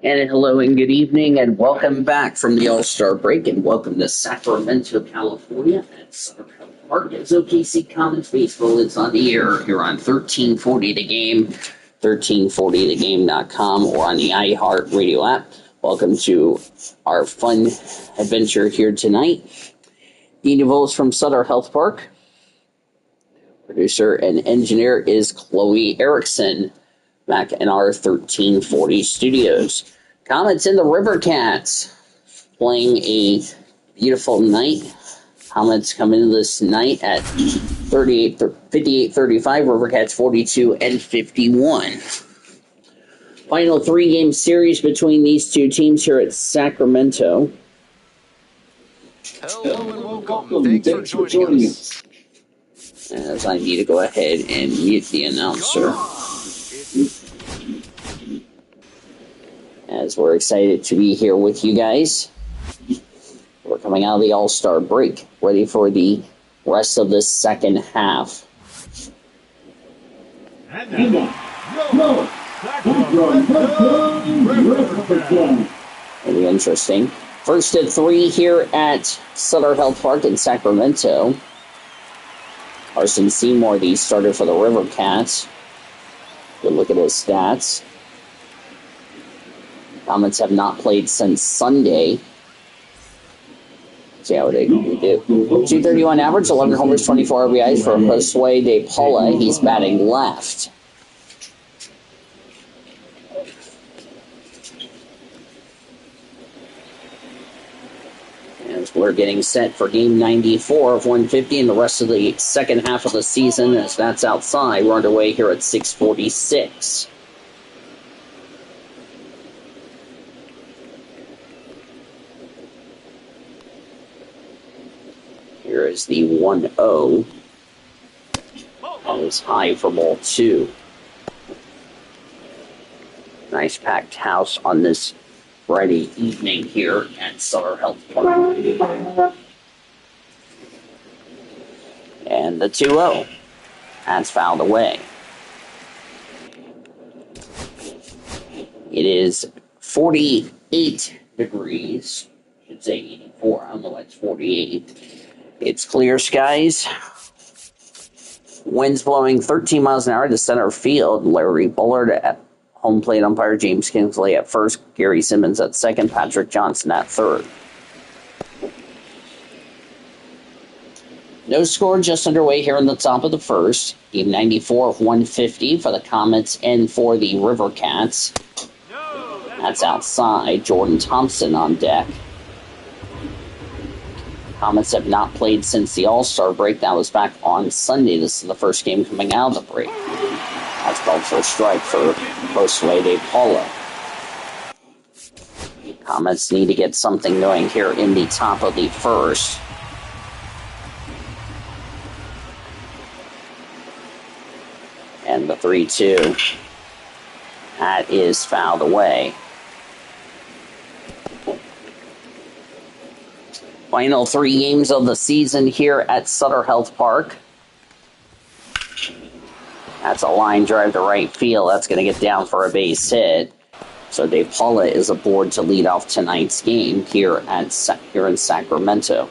And hello and good evening and welcome back from the All-Star break and welcome to Sacramento, California at Sacramento Park as OKC Comets baseball is on the air here on 1340 The Game, 1340thegame.com or on the iHeart Radio app. Welcome to our fun adventure here tonight. Dean DeVos from Sutter Health Park. Producer and engineer is Chloe Erickson. Back in our 1340 studios. Comets and the River Cats playing a beautiful night. Comets come into this night at 58-35. River Cats 42 and 51. Final three-game series between these two teams here at Sacramento. Hello and welcome. Thanks for joining us. As I need to go ahead and mute the announcer. As we're excited to be here with you guys. We're coming out of the All-Star break, ready for the rest of the second half. And now, It'll be interesting. First at 3 here at Sutter Health Park in Sacramento. Carson Seymour, the starter for the River Cats. Good look at his stats. Comets have not played since Sunday. See how they do. 231 average, 11 homers, 24 RBIs for Josue De Paula. He's batting left. As we're getting set for game 94 of 150 and the rest of the second half of the season, as that's outside, we're underway here at 6:46. Here is the 1-0. That is high for ball 2. Nice packed house on this Friday evening here at Sutter Health Park. And the 2-0. That's fouled away. It is 48 degrees. I should say 84. I don't know why it's 48. It's clear skies. Winds blowing 13 miles an hour to center field. Larry Bullard at home plate umpire. James Kingsley at first. Gary Simmons at second. Patrick Johnson at third. No score, just underway here in the top of the first. Game 94 of 150 for the Comets and for the River Cats. That's outside. Jordan Thompson on deck. Comets have not played since the All-Star break. That was back on Sunday. This is the first game coming out of the break. That's called for a strike for Josue De Paula. Comets need to get something going here in the top of the first. And the 3-2. That is fouled away. Final 3 games of the season here at Sutter Health Park. That's a line drive to right field. That's going to get down for a base hit. So De Paula is aboard to lead off tonight's game here in Sacramento.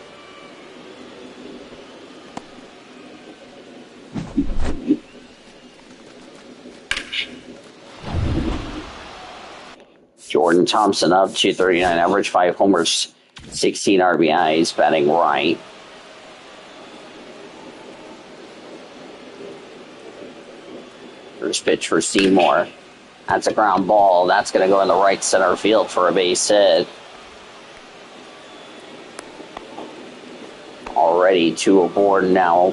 Jordan Thompson up, 239 average, 5 homers, 16 RBIs, batting right. First pitch for Seymour. That's a ground ball. That's going to go in the right center field for a base hit. Already 2 aboard now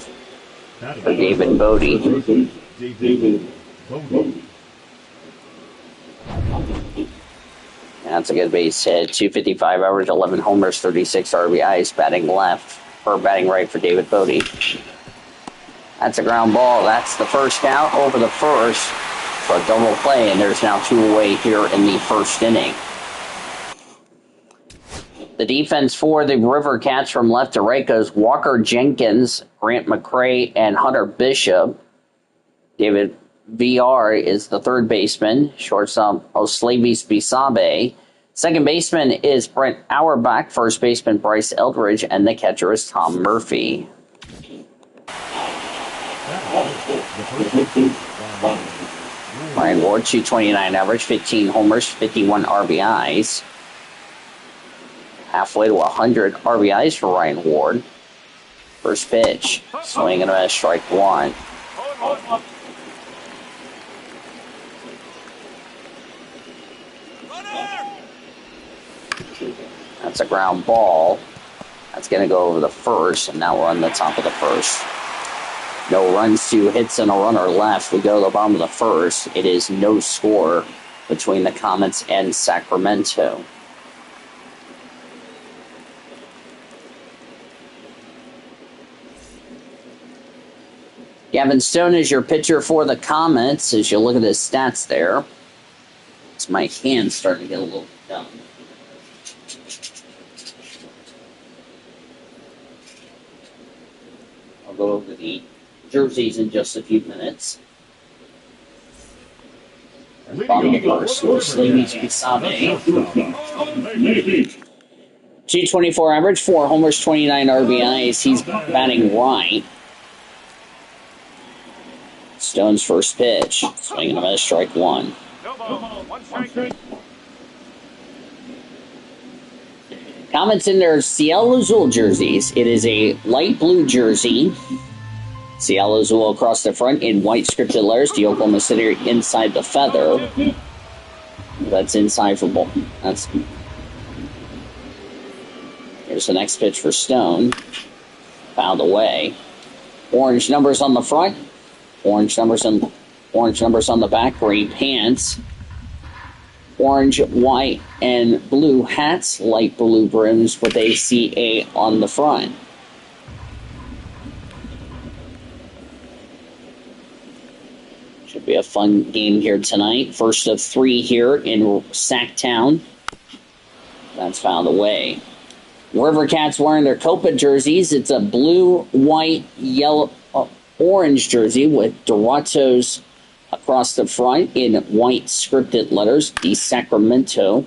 for David Bodie. That's a good base hit. 255 average, 11 homers, 36 RBIs, batting right for David Bodie. That's a ground ball. That's the first out over the first for a double play, and there's now 2 away here in the first inning. The defense for the River Cats from left to right goes Walker Jenkins, Grant McCray, and Hunter Bishop. David VR is the third baseman. Shortstop Oslavis Bisabe. Second baseman is Brent Auerbach. First baseman Bryce Eldridge. And the catcher is Tom Murphy. Ryan Ward, 229 average, 15 homers, 51 RBIs. Halfway to 100 RBIs for Ryan Ward. First pitch, swing and a miss, strike one. That's a ground ball. That's going to go over the first, and now we're on the top of the first. No runs, 2 hits, and a runner left. We go to the bottom of the first. It is no score between the Comets and Sacramento. Gavin Stone is your pitcher for the Comets. As you look at his stats there, it's my hand starting to get a little dumb. I'll go over the jerseys in just a few minutes. Bottom of the first, Slavic Bisabe. 224 average, 4 homers, 29 RBIs. He's batting right. Stone's first pitch. Swing and a miss, strike one. Comets in their Cielo Azul jerseys. It is a light blue jersey. Cielo Azul across the front in white scripted letters. The Oklahoma City inside the feather. That's inside for ball. Here's the next pitch for Stone. Fouled away. Orange numbers on the front. Orange numbers on the back. Green pants. Orange, white, and blue hats. Light blue brims with a CA on the front. Should be a fun game here tonight. First of 3 here in Sacktown. That's fouled away. River Cats wearing their Copa jerseys. It's a blue, white, yellow, orange jersey with Doratos across the front in white scripted letters. The Sacramento,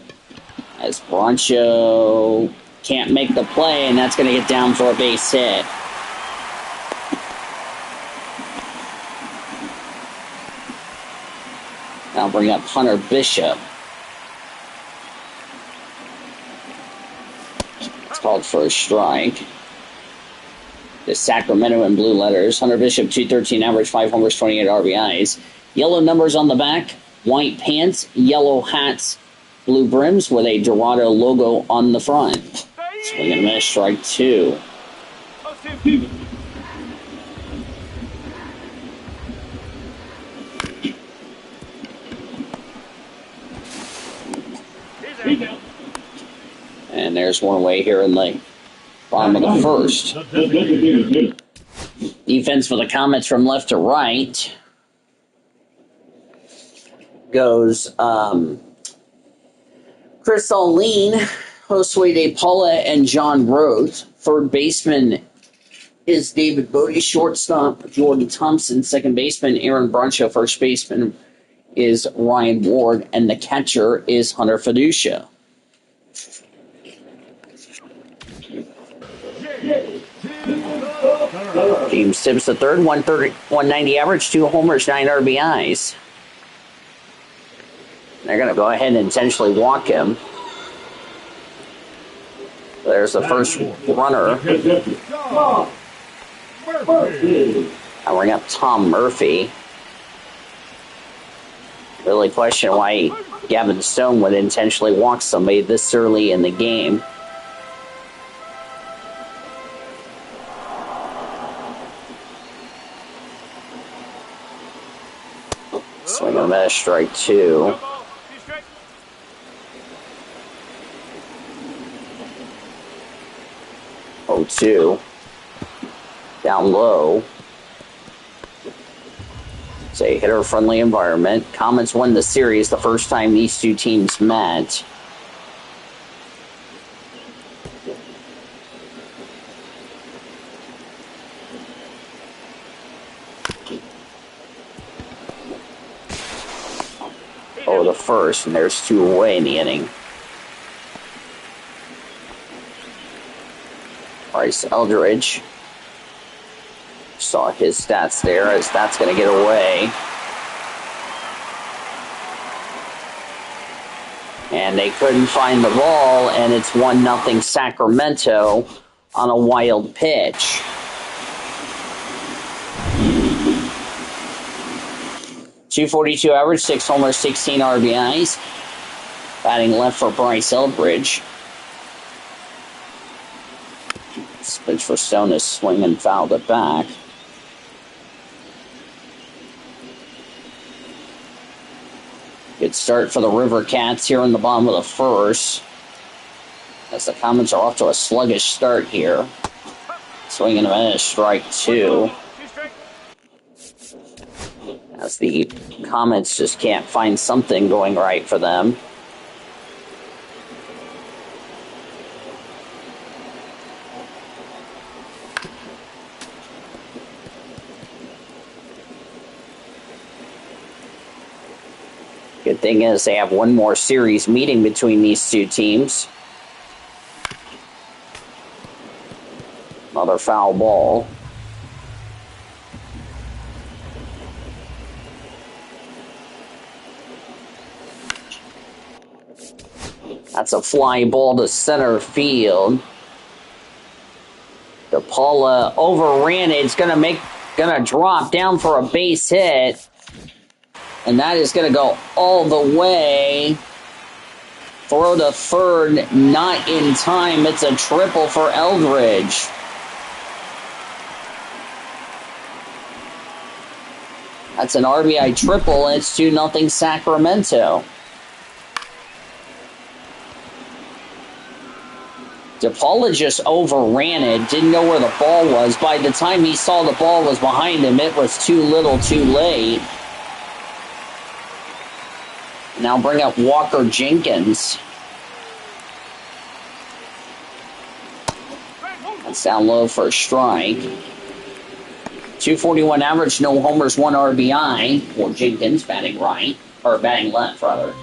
as Broncho can't make the play, and that's going to get down for a base hit. Now bring up Hunter Bishop. It's called for a strike. The Sacramento in blue letters. Hunter Bishop, 213 average, 5 homers, 28 RBIs. Yellow numbers on the back, white pants, yellow hats, blue brims with a Dorado logo on the front. Swing and a miss, strike two. And there's one away here in the bottom of the first. Defense for the Comets from left to right goes Chris Allene, Josue De Paula, and John Rhodes. Third baseman is David Bodie. Shortstop Jordan Thompson. Second baseman Aaron Broncho. First baseman is Ryan Ward. And the catcher is Hunter Fiducia. James Tibbs the third, 190 average, 2 homers, 9 RBIs. They're going to go ahead and intentionally walk him. There's the first runner. I bring up Tom Murphy. Really question why Gavin Stone would intentionally walk somebody this early in the game. Swing and a miss, strike two. Oh, 2. Down low. It's a hitter-friendly environment. Comets won the series the first time these two teams met. over the first, and there's 2 away in the inning. Bryce Eldridge. Saw his stats there, as that's going to get away. And they couldn't find the ball, and it's 1-0 Sacramento on a wild pitch. .242 average, 6 homers, 16 RBIs. Batting left for Bryce Eldridge. This pitch for Stone is swinging, fouled it back. Good start for the River Cats here in the bottom of the first, as the Comets are off to a sluggish start here. Swinging a minute, strike 2. As the Comets just can't find something going right for them. Good thing is they have one more series meeting between these two teams. Another foul ball. That's a fly ball to center field. DePaula overran it. It's gonna drop down for a base hit. And that is going to go all the way. Throw to third, not in time. It's a triple for Eldridge. That's an RBI triple, and it's 2-0 Sacramento. DePaula just overran it, didn't know where the ball was. By the time he saw the ball was behind him, it was too little, too late. Now bring up Walker Jenkins. That's down low for a strike. .241 average, no homers, 1 RBI for Jenkins, batting right, or batting left, rather.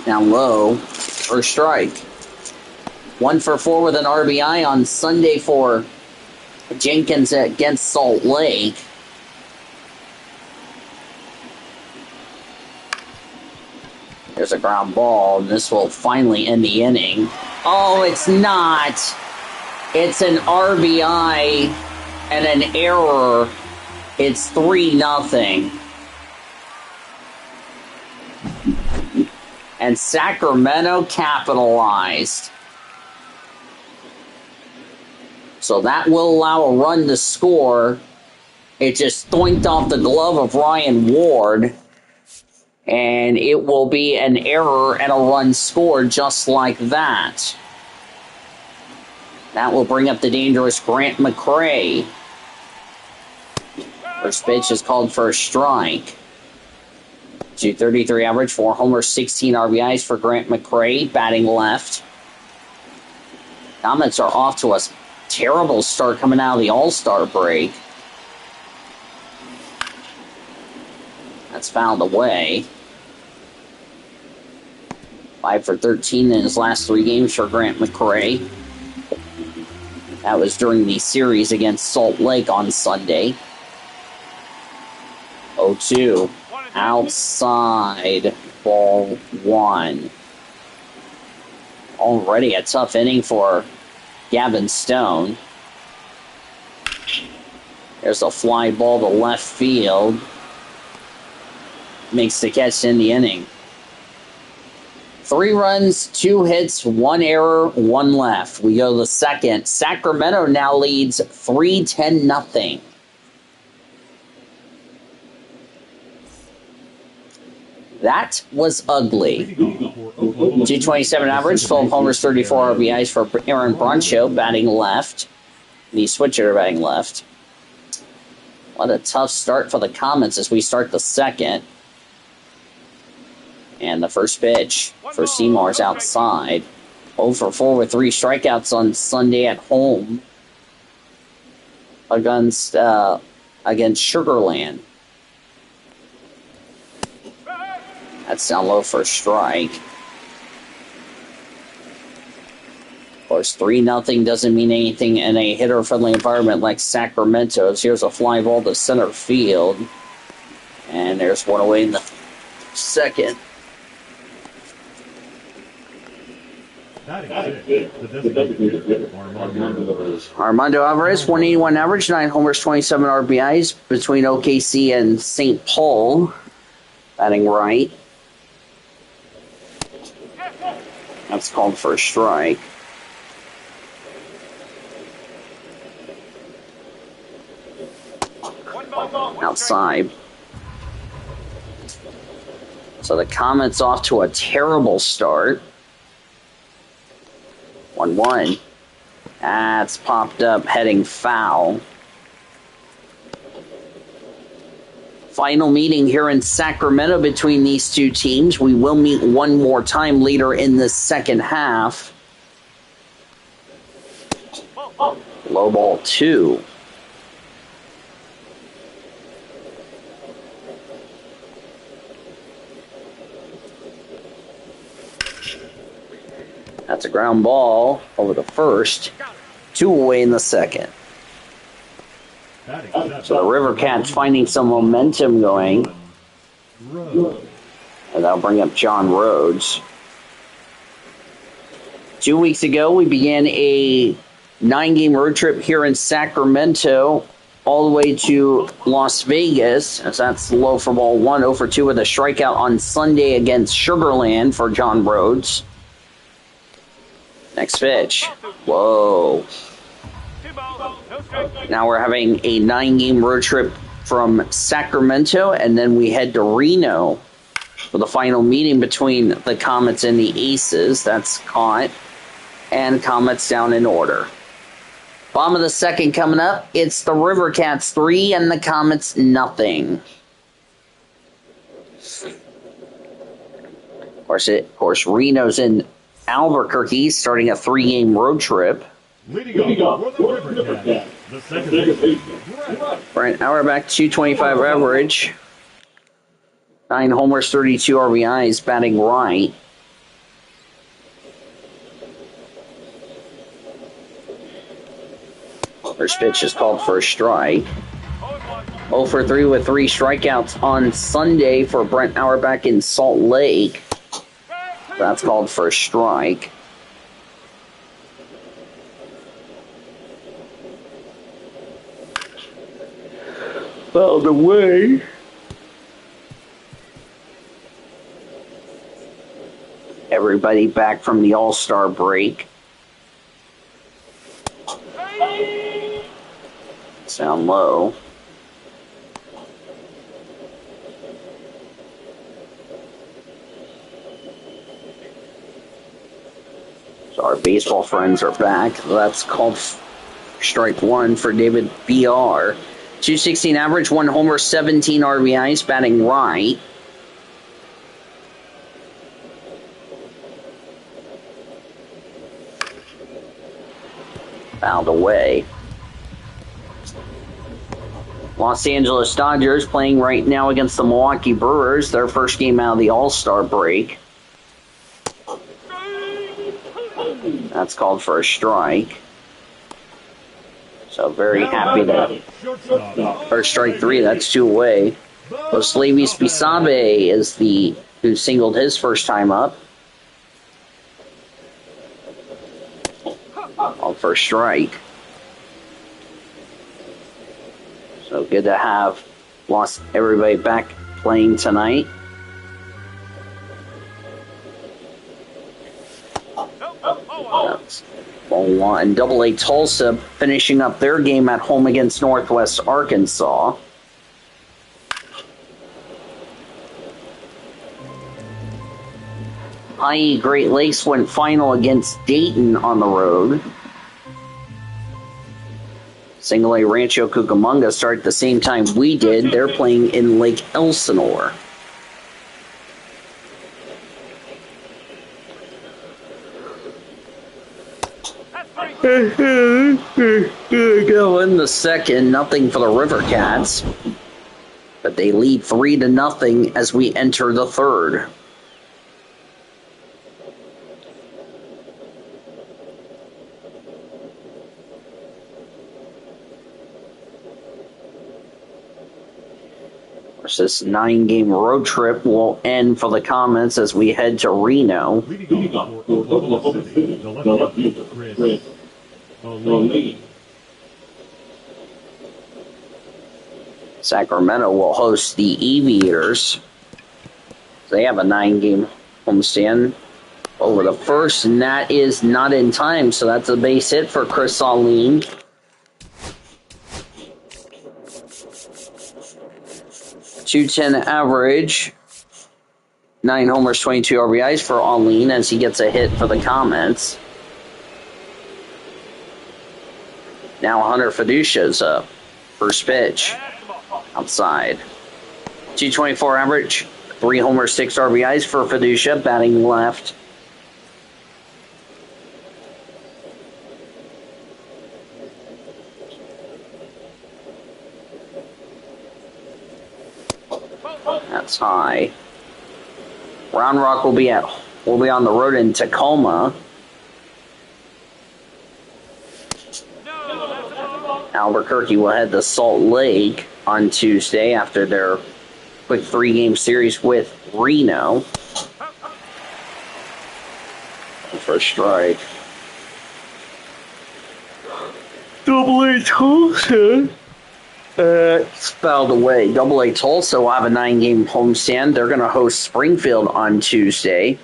Down low for a strike. 1 for 4 with an RBI on Sunday for Jenkins against Salt Lake. There's a ground ball, and this will finally end the inning. Oh, it's not. It's an RBI and an error. It's 3-0. And Sacramento capitalized. So that will allow a run to score. It just thoinked off the glove of Ryan Ward. And it will be an error and a run scored just like that. That will bring up the dangerous Grant McCray. First pitch is called for a strike. .233 average, 4 homers, 16 RBIs for Grant McCray, batting left. Comets are off to a terrible start coming out of the All-Star break. That's fouled away. 5 for 13 in his last 3 games for Grant McCray. That was during the series against Salt Lake on Sunday. 0-2. Outside, ball 1. Already a tough inning for Gavin Stone. There's a fly ball to left field. Makes the catch in the inning. 3 runs, 2 hits, 1 error, 1 left. We go to the second. Sacramento now leads 3-10-0. That was ugly. .227 average, 12 homers, 34 RBIs for Aaron Broncho, batting left. The switcher batting left. What a tough start for the Comets as we start the second. And the first pitch for Seymour's outside. 0 for 4 with 3 strikeouts on Sunday at home against Sugarland. That's down low for a strike. Of course, 3-0 doesn't mean anything in a hitter-friendly environment like Sacramento. So here's a fly ball to center field. And there's one away in the second. Armando Alvarez, 181 average, 9 homers, 27 RBIs between OKC and St. Paul. Batting right. That's called for a strike. Outside. So the Comets off to a terrible start. 1-1. That's popped up, heading foul. Final meeting here in Sacramento between these two teams. We will meet one more time later in the second half. Low ball 2. That's a ground ball over the first. 2 away in the second. So the River Cats finding some momentum going. And that'll bring up John Rhodes. 2 weeks ago, we began a 9-game road trip here in Sacramento all the way to Las Vegas, as that's low for ball 1, 0 for 2 with a strikeout on Sunday against Sugarland for John Rhodes. Next pitch. Whoa. Now we're having a 9-game road trip from Sacramento, and then we head to Reno for the final meeting between the Comets and the Aces. That's caught. And Comets down in order. Bottom of the second coming up. It's the River Cats 3 and the Comets nothing. Of course, Reno's in Albuquerque, starting a 3-game road trip. Leading off for the River Cats, the second baseman. Brent Auerbach, 225 average. 9 homers, 32 RBIs, batting right. First pitch is called for a strike. 0 for 3 with 3 strikeouts on Sunday for Brent Auerbach in Salt Lake. That's called for a strike. Fouled away. Everybody back from the All-Star break. Sound low. So our baseball friends are back. That's called strike 1 for David B.R. 216 average, 1 homer, 17 RBIs, batting right. Fouled away. Los Angeles Dodgers playing right now against the Milwaukee Brewers, their first game out of the All-Star break. That's called for a strike. So very happy to... First strike 3, that's 2 away. Oslevis Bisabe is who singled his first time up. Called for a strike. So good to have everybody back playing tonight. That's ball 1. Double-A Tulsa finishing up their game at home against Northwest Arkansas. IE Great Lakes went final against Dayton on the road. Single A Rancho Cucamonga started at the same time we did. They're playing in Lake Elsinore. Go in the second, nothing for the River Cats. But they lead 3-0 as we enter the third. This 9-game road trip will end for the Comets as we head to Reno. Leading off for Oklahoma City, the left-hander, Chris O'Leary. Sacramento will host the Aviators. They have a 9-game homestand over the first, and that is not in time, so that's a base hit for Chris O'Leary. .210 average, 9 homers, 22 RBIs for O'Leary as he gets a hit for the Comets. Now Hunter Fiducia's up. First pitch. Outside. .224 average, 3 homers, 6 RBIs for Fiducia, batting left. That's high. Round Rock will be on the road in Tacoma. Albuquerque will head to Salt Lake on Tuesday after their quick 3-game series with Reno. First strike. Double-A Tulsa. It's fouled away. Double-A Tulsa will have a 9-game homestand. They're going to host Springfield on Tuesday.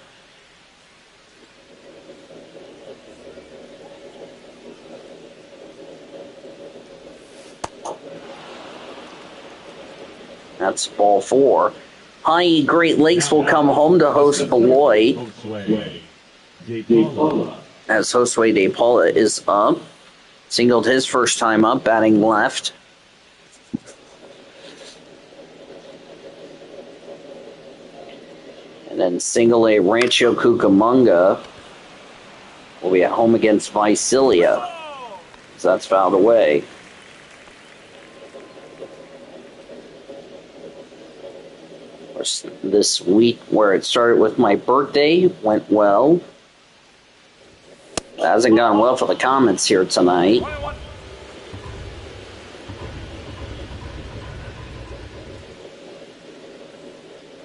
That's ball 4. High Great Lakes will come home to host Beloit. As Josue De Paula is up. Singled his first time up, batting left. And then single A Rancho Cucamonga will be at home against Visalia. So that's fouled away. This week where it started with my birthday went well. It hasn't gone well for the Comets here tonight.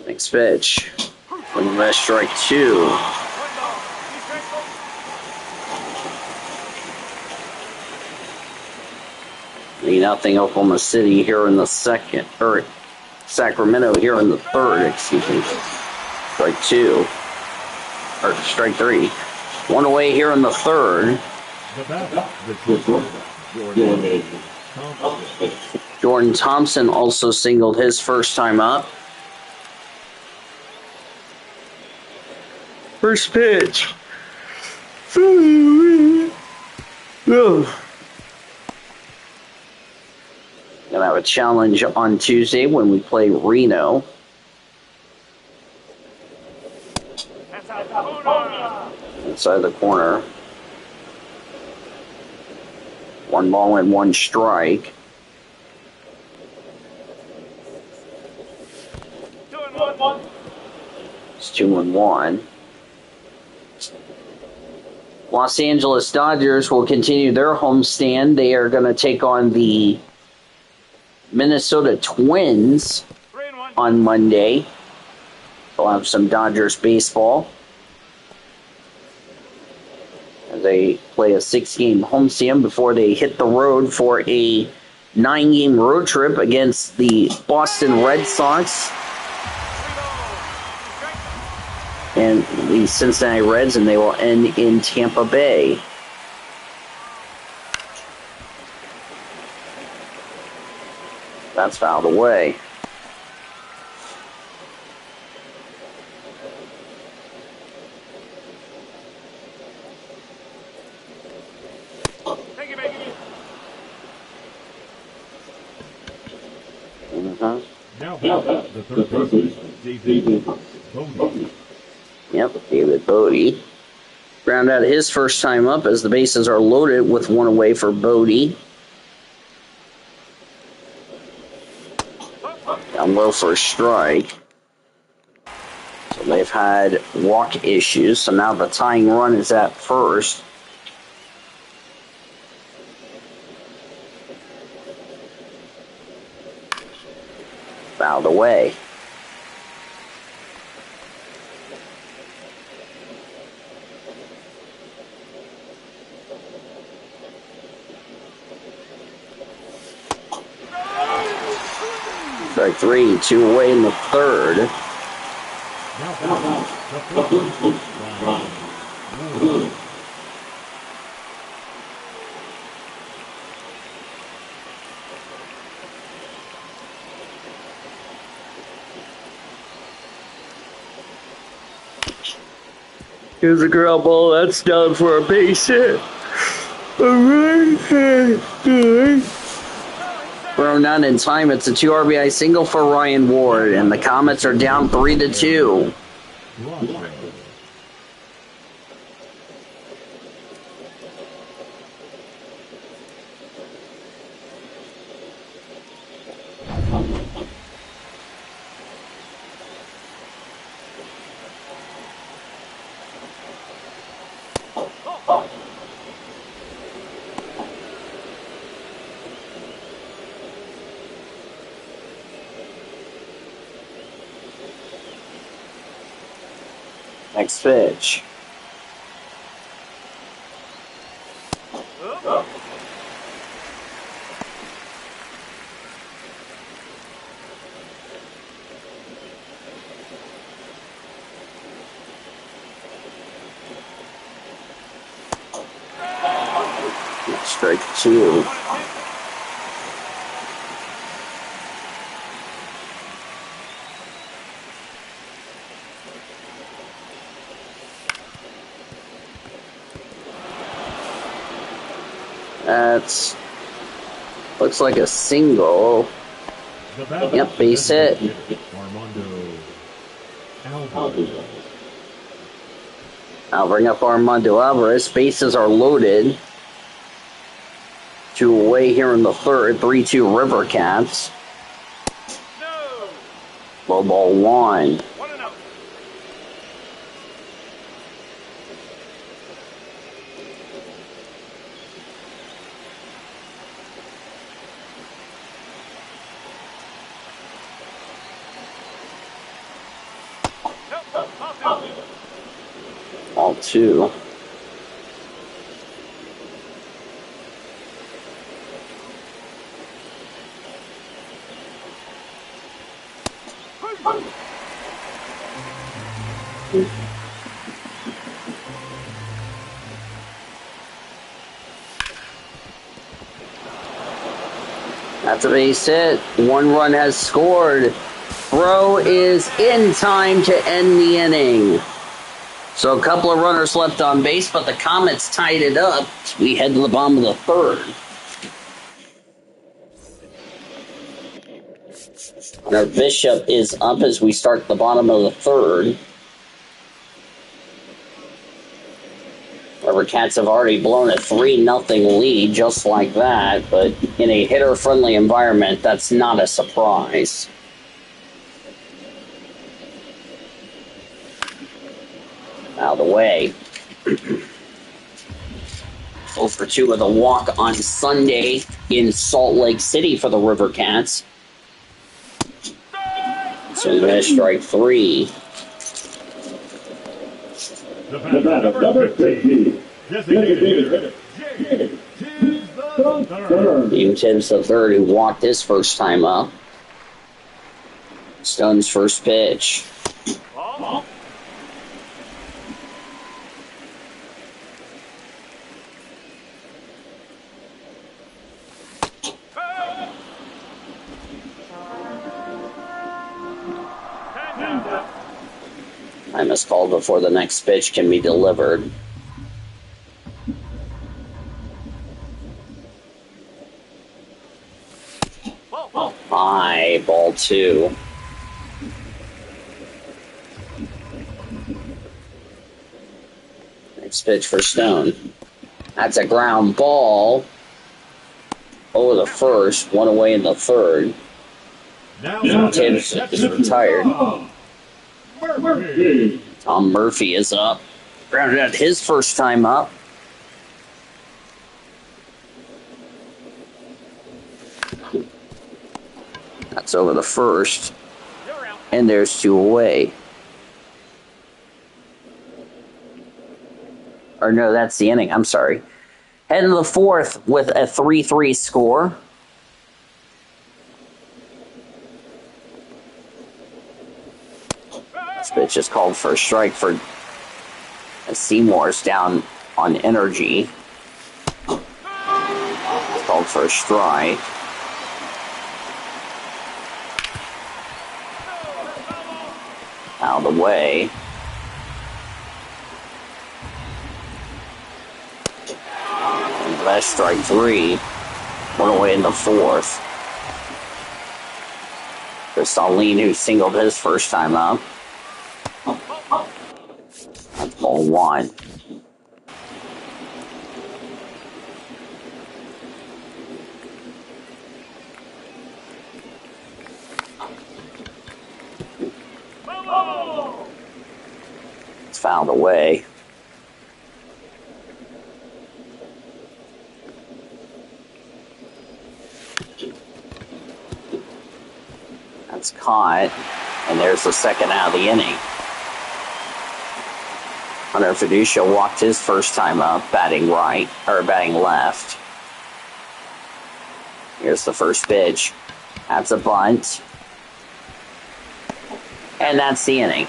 Next pitch. Swing miss, strike 2. Nothing Oklahoma City here in the second, or Sacramento here in the third, excuse me. Strike 2. Or strike 3. 1 away here in the third. Jordan Thompson also singled his first time up. First pitch. Gonna have a challenge on Tuesday when we play Reno. Inside the corner. 1 ball and 1 strike. 2-1. It's 2-1. Los Angeles Dodgers will continue their homestand. They are going to take on the Minnesota Twins on Monday. They'll have some Dodgers baseball as they play a 6-game homestand before they hit the road for a 9-game road trip against the Boston Red Sox and the Cincinnati Reds, and they will end in Tampa Bay. That's fouled away. Now the third baseman, David Bodie. Yep, David Bodie. Ground out his first time up as the bases are loaded with one away for Bodie. Down low for a strike. So they've had walk issues, so now the tying run is at first. Fouled away. Strike 3, 2 away in the third. Here's a ground ball. That's down for a base hit. Thrown down in time. It's a 2 RBI single for Ryan Ward, and the Comets are down 3-2. Next pitch. Strike 2. That's looks like a single. Yep, base hit. I'll bring up Armando Alvarez. Bases are loaded. 2 away here in the third. 3-2 River Cats. Low ball 1. All 2. That's a base hit. 1 run has scored. Throw is in time to end the inning. So a couple of runners left on base, but the Comets tied it up. We head to the bottom of the third. And our Bishop is up as we start the bottom of the third. River Cats have already blown a 3-0 lead just like that, but in a hitter-friendly environment, that's not a surprise. Out of the way. 0 for 2 with a walk on Sunday in Salt Lake City for the River Cats. So there's strike 3. The batter, number 50, designated hitter, Tibbs the third, who walked his first time up. Stun's first pitch. Time is called before the next pitch can be delivered. High, ball 2. Next pitch for Stone. That's a ground ball. Over the first, one away in the third. Now Tibbs is retired. Murphy. Tom Murphy is up. Grounded out his first time up. That's over the first. And there's two away. Or no, that's the inning. I'm sorry. Heading to the fourth with a 3-3 score. This pitch is called for a strike for Seymour's down on energy. It's called for a strike. Out of the way. And that's strike three. One away in the fourth. Cristallin, who singled his first time up. That's ball one. It's fouled away. That's caught. And there's the second out of the inning. Hunter Fiducia walked his first time up, batting right, or batting left. Here's the first pitch. That's a bunt. And that's the inning.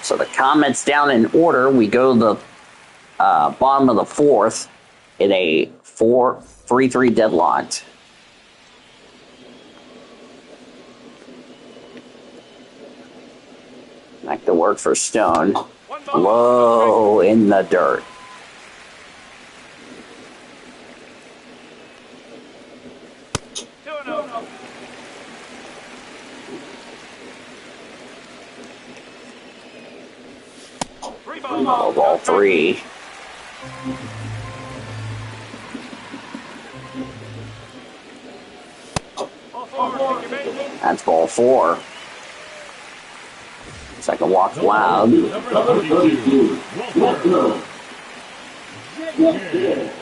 So the Comets down in order. We go to the bottom of the fourth in a 3-3 deadlock. Back to work for Stone. Low in the dirt. Ball three. That's ball four. Second walk loud.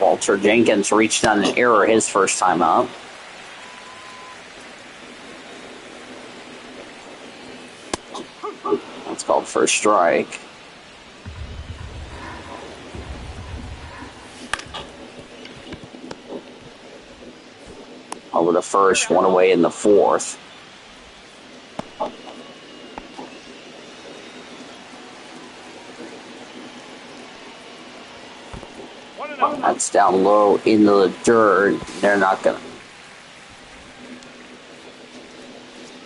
Walter Jenkins reached on an error his first time up. That's called for a strike. Over the first, one away in the fourth. That's down low into the dirt. They're not going to.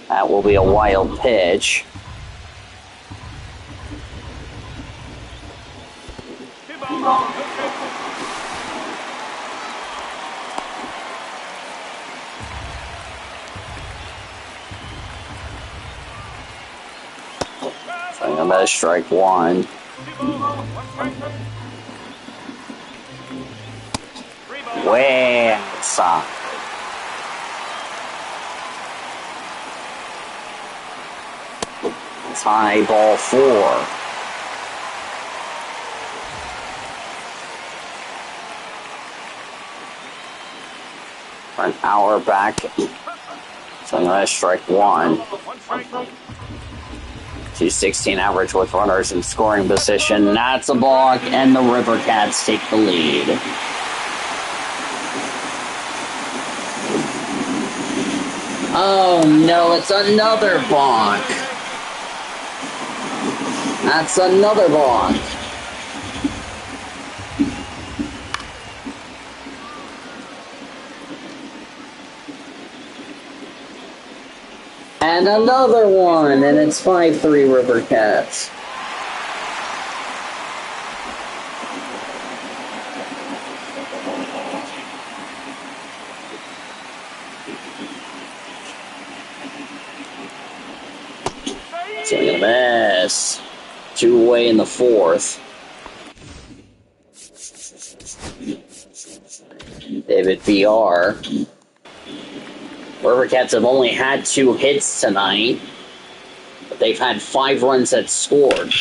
That will be a wild pitch. So I'm at strike one. Way outside. It's high, ball four. For an hour back. So I'm going to strike one. 216 average with runners in scoring position. That's a balk, and the River Cats take the lead. Oh no, it's another bonk. That's another bonk. And another one, and it's 5-3 River Cats. Swing and a miss. Two away in the fourth. David VR. River Cats have only had 2 hits tonight, but they've had 5 runs that scored.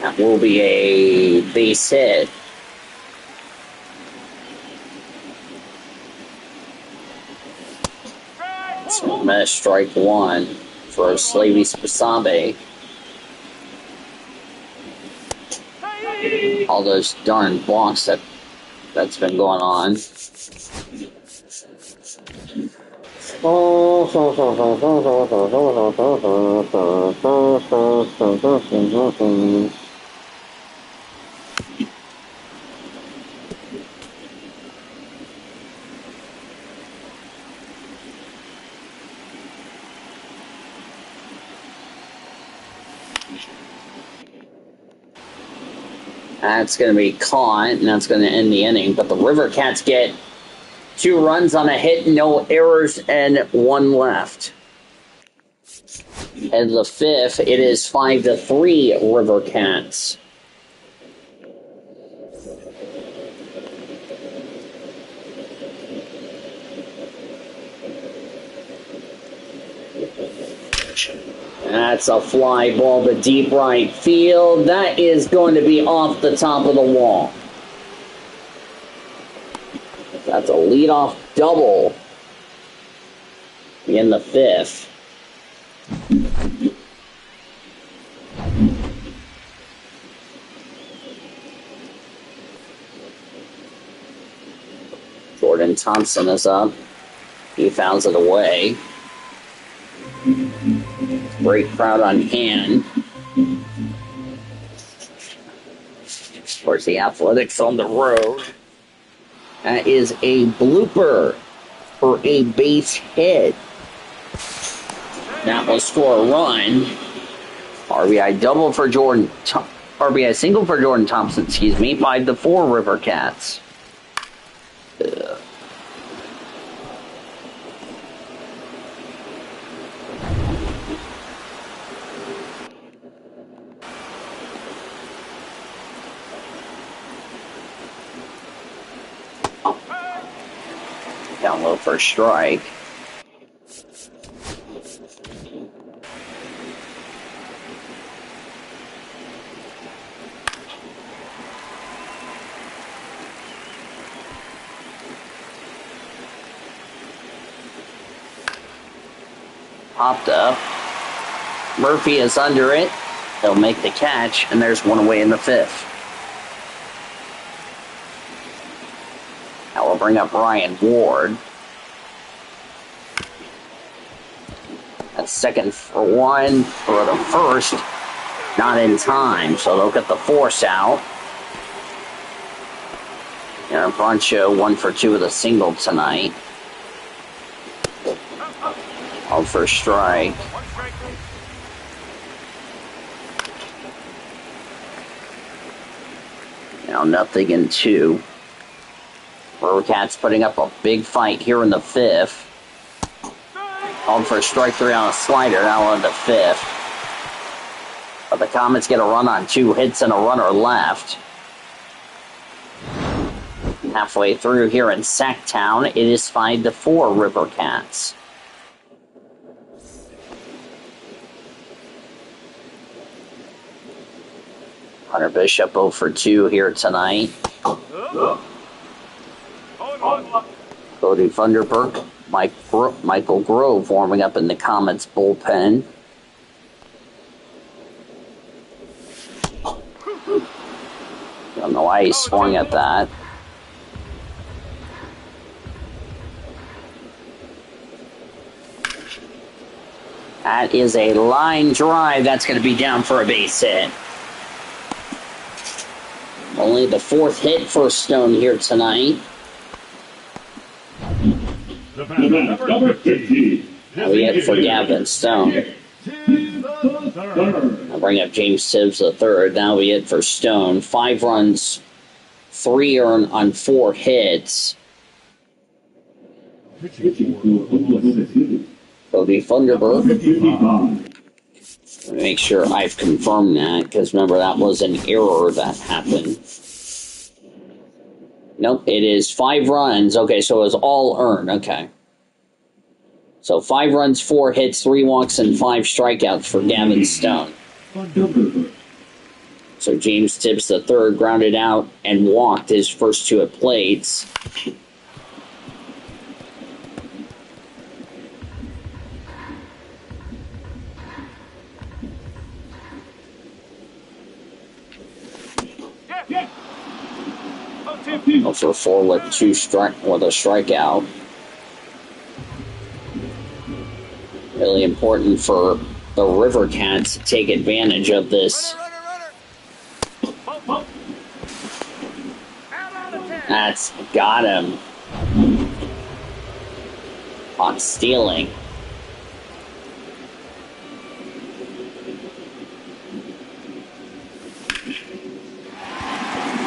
That will be a base hit. So I'm gonna strike 1 for Slavy Spasabe. All those darn blocks that's been going on. That's going to be caught, and that's going to end the inning. But the River Cats get 2 runs on a hit, no errors, and 1 left. And the 5th, it is 5-3 River Cats. That's a fly ball to deep right field. That is going to be off the top of the wall. That's a leadoff double in the 5th. Jordan Thompson is up. He fouls it away. Great crowd on hand. Of course, the Athletics on the road. That is a blooper for a base hit. That will score a run. RBI double for Jordan. RBI single for Jordan Thompson. 5-4 River Cats. Down low for a strike. Popped up. Murphy is under it. They'll make the catch, and there's 1 away in the 5th. Now we'll bring up Ryan Ward. That's second for 1 for the first. Not in time, so they'll get the force out. And Broncho 1 for 2 with a single tonight. All for a strike. Now 0-2. River Cats putting up a big fight here in the 5th. Called for a strike 3 on a slider, now in the 5th. But the Comets get a run on 2 hits and a runner left. Halfway through here in Sacktown, it is 5-4 River Cats. Hunter Bishop 0 for 2 here tonight. Cody Funderburk, Michael Grove warming up in the Comets bullpen. Don't know why he swung at that. That is a line drive. That's going to be down for a base hit. Only the 4th hit for Stone here tonight. The batter, number 50. Now we hit for Gavin Stone. Third. I'll bring up James Tibbs III. Now we hit for Stone. 5 runs, 3 on 4 hits. Pitching for Pitching Oklahoma City. Cody Funderburk. 55. Let me make sure I've confirmed that, because remember, that was an error that happened. Nope, it is 5 runs. Okay, so it was all earned. Okay. So 5 runs, 4 hits, 3 walks, and 5 strikeouts for Gavin Stone. So James Tibbs III grounded out and walked his first 2 at plates. For 4 with a strikeout. Really important for the River Cats to take advantage of this. That's got him. On stealing.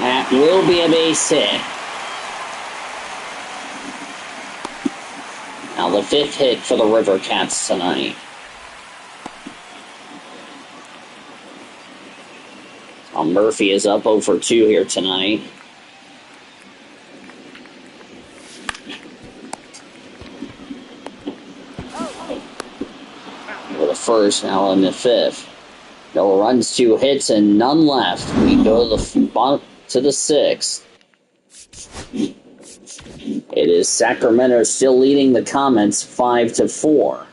That will be a base hit. Now the 5th hit for the River Cats tonight. Murphy is up 0 for 2 here tonight. For the first, now in the 5th. No runs, 2 hits, and none left. We go to the 6th. It is Sacramento still leading the Comets 5-4.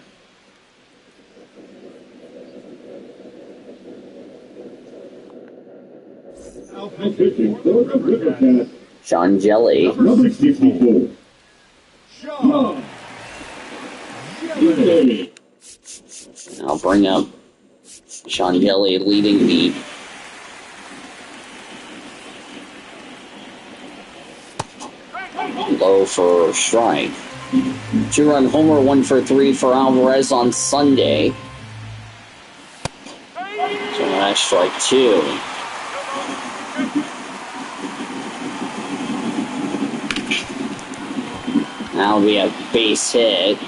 Sean Jelly. Number 64. Sean Jelly. I'll bring up Sean Jelly leading the low for strike. 2-run homer, 1 for 3 for Alvarez on Sunday. So that's strike 2. Now we have base hit.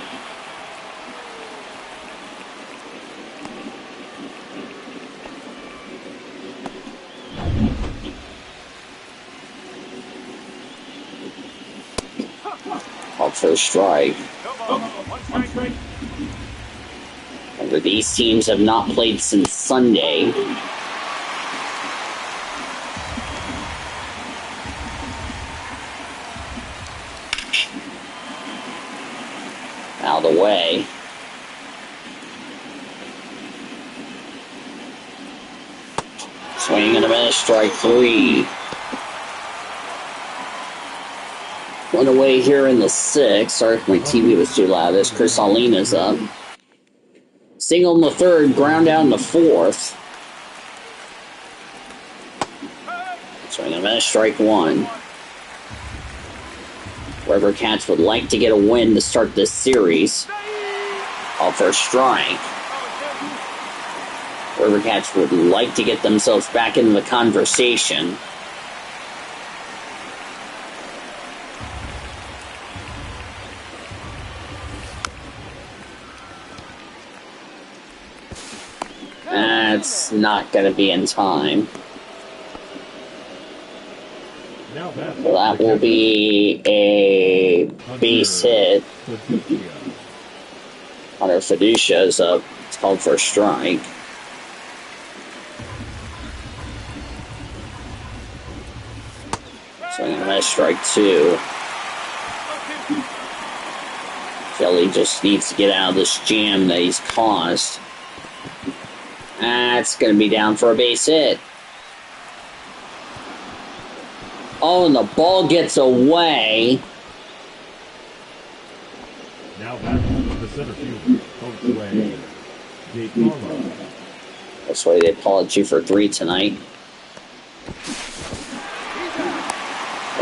Up for a strike. Remember, these teams have not played since Sunday. Out of the way. Swing and a miss, strike 3. One away here in the 6th. Sorry if my TV was too loud. This Chris Alina's up. Single in the 3rd, ground out in the 4th. Swing and a miss, strike 1. River Cats would like to get a win to start this series. All for a strike. River Cats would like to get themselves back into the conversation. That's not going to be in time. So that will be a base hit. Hunter Fiducia is up. It's called for a strike. So I'm going to miss strike 2. Jelly just needs to get out of this jam that he's caused. That's going to be down for a base hit. Oh, and the ball gets away. Now back to the center field. Coach away. That's why they call it 2 for 3 tonight.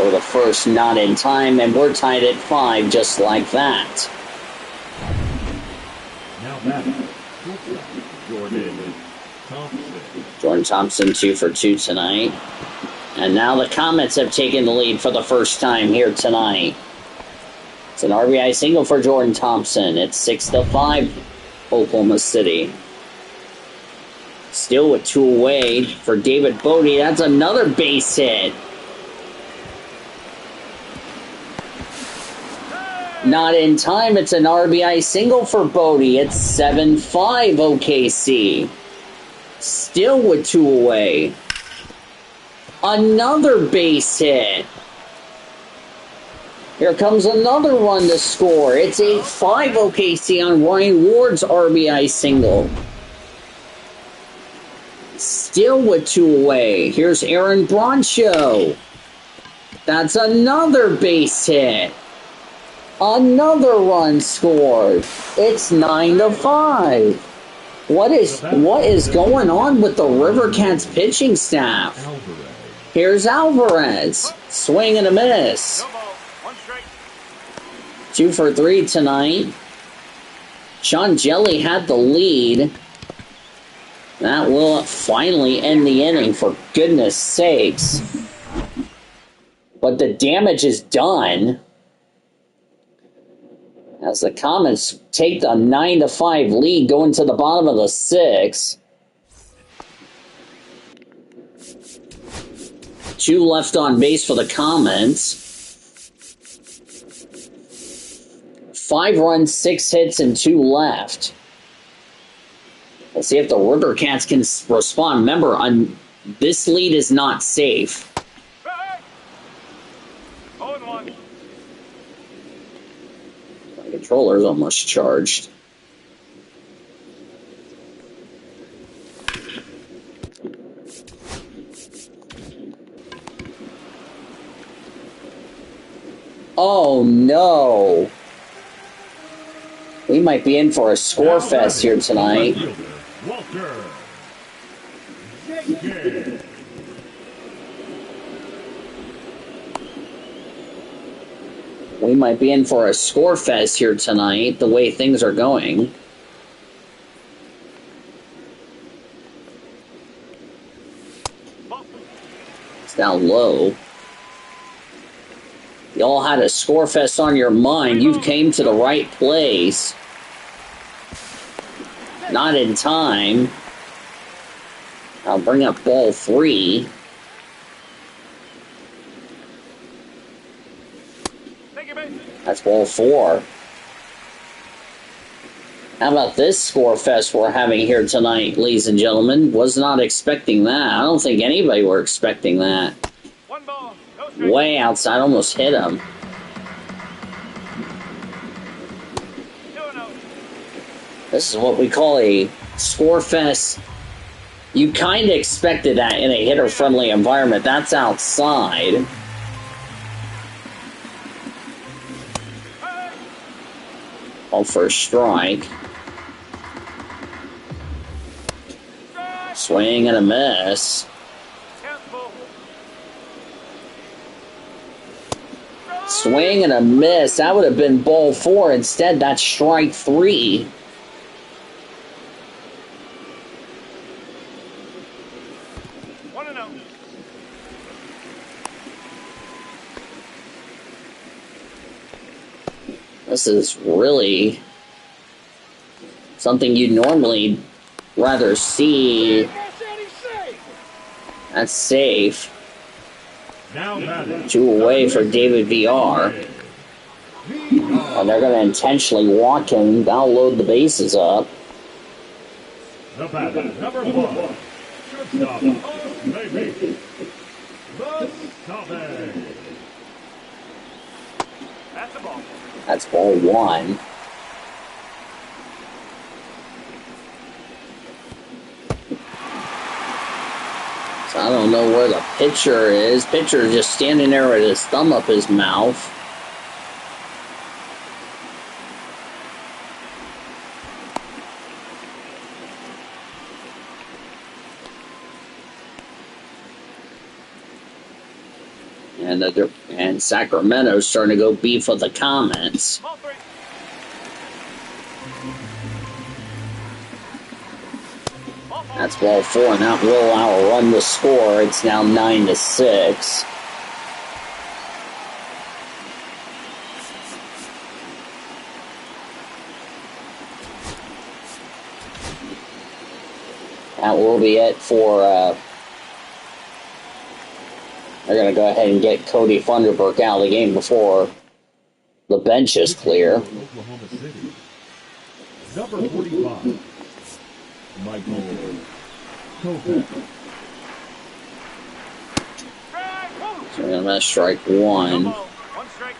Or the first, not in time, and we're tied at 5 just like that. Now back. Jordan Thompson. Jordan Thompson 2 for 2 tonight. And now the Comets have taken the lead for the first time here tonight. It's an RBI single for Jordan Thompson. It's 6-5, Oklahoma City. Still with 2 away for David Bodie. That's another base hit. Not in time. It's an RBI single for Bodie. It's 7-5 OKC. Still with 2 away. Another base hit. Here comes another run to score. It's 8-5 OKC on Ryan Ward's RBI single. Still with 2 away. Here's Aaron Broncho. That's another base hit. Another run scored. It's 9-5. What is going on with the River Cats pitching staff? Here's Alvarez. Swing and a miss. 2 for 3 tonight. Sean Jelly had the lead. That will finally end the inning, for goodness sakes. But the damage is done, as the Comets take the 9-5 lead going to the bottom of the 6th. 2 left on base for the Comets. 5 runs, 6 hits, and 2 left. Let's see if the River Cats can respond. Remember, this lead is not safe. My controller's almost charged. Oh no! We might be in for a score fest here tonight. We might be in for a score fest here tonight, the way things are going. It's down low. You all had a score fest on your mind. You came to the right place. Not in time. I'll bring up ball 3. That's ball 4. How about this score fest we're having here tonight, ladies and gentlemen? Was not expecting that. I don't think anybody were expecting that. Way outside, almost hit him. This is what we call a score fest. You kind of expected that in a hitter-friendly environment. That's outside. All for a strike. Swing and a miss. Swing and a miss. That would have been ball 4. Instead, that's strike 3. This is really something you'd normally rather see. That's safe. 2 away for David VR. And they're going to intentionally walk him, download the bases up. The batter, number 1, shortstop, maybe the Comets. That's the ball. That's ball 1. So I don't know where the pitcher is. Pitcher is just standing there with his thumb up his mouth. And Sacramento's starting to go beef with the Comets. That's ball 4, and that will allow a run to score. It's now 9-6. That will be it for, they're going to go ahead and get Cody Funderburk out of the game before the bench is clear. Oklahoma City. Number 45. Michael Comets. So we're going to strike one. One strike.